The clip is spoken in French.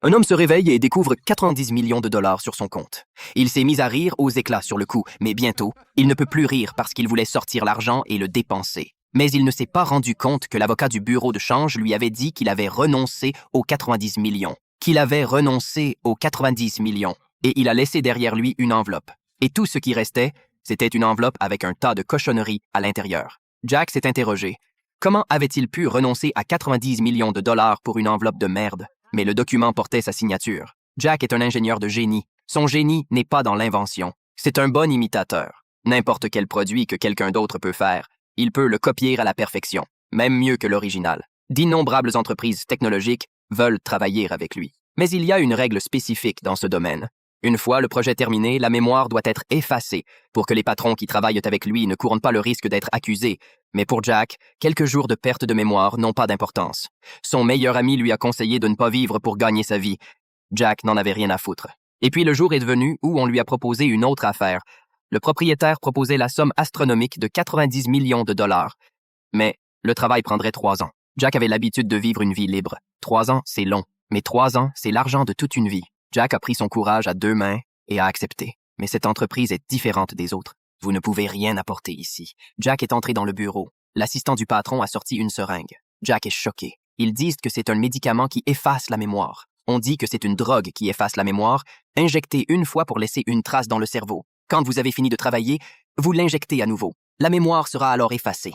Un homme se réveille et découvre 90 millions de dollars sur son compte. Il s'est mis à rire aux éclats sur le coup, mais bientôt, il ne peut plus rire parce qu'il voulait sortir l'argent et le dépenser. Mais il ne s'est pas rendu compte que l'avocat du bureau de change lui avait dit qu'il avait renoncé aux 90 millions. Et il a laissé derrière lui une enveloppe. Et tout ce qui restait, c'était une enveloppe avec un tas de cochonneries à l'intérieur. Jack s'est interrogé. Comment avait-il pu renoncer à 90 millions de dollars pour une enveloppe de merde? Mais le document portait sa signature. Jack est un ingénieur de génie. Son génie n'est pas dans l'invention. C'est un bon imitateur. N'importe quel produit que quelqu'un d'autre peut faire, il peut le copier à la perfection, même mieux que l'original. D'innombrables entreprises technologiques veulent travailler avec lui. Mais il y a une règle spécifique dans ce domaine. Une fois le projet terminé, la mémoire doit être effacée pour que les patrons qui travaillent avec lui ne courent pas le risque d'être accusés. Mais pour Jack, quelques jours de perte de mémoire n'ont pas d'importance. Son meilleur ami lui a conseillé de ne pas vivre pour gagner sa vie. Jack n'en avait rien à foutre. Et puis le jour est venu où on lui a proposé une autre affaire. Le propriétaire proposait la somme astronomique de 90 millions de dollars. Mais le travail prendrait 3 ans. Jack avait l'habitude de vivre une vie libre. 3 ans, c'est long. Mais 3 ans, c'est l'argent de toute une vie. Jack a pris son courage à 2 mains et a accepté. Mais cette entreprise est différente des autres. Vous ne pouvez rien apporter ici. Jack est entré dans le bureau. L'assistant du patron a sorti une seringue. Jack est choqué. Ils disent que c'est un médicament qui efface la mémoire. On dit que c'est une drogue qui efface la mémoire, injectée une fois pour laisser une trace dans le cerveau. Quand vous avez fini de travailler, vous l'injectez à nouveau. La mémoire sera alors effacée.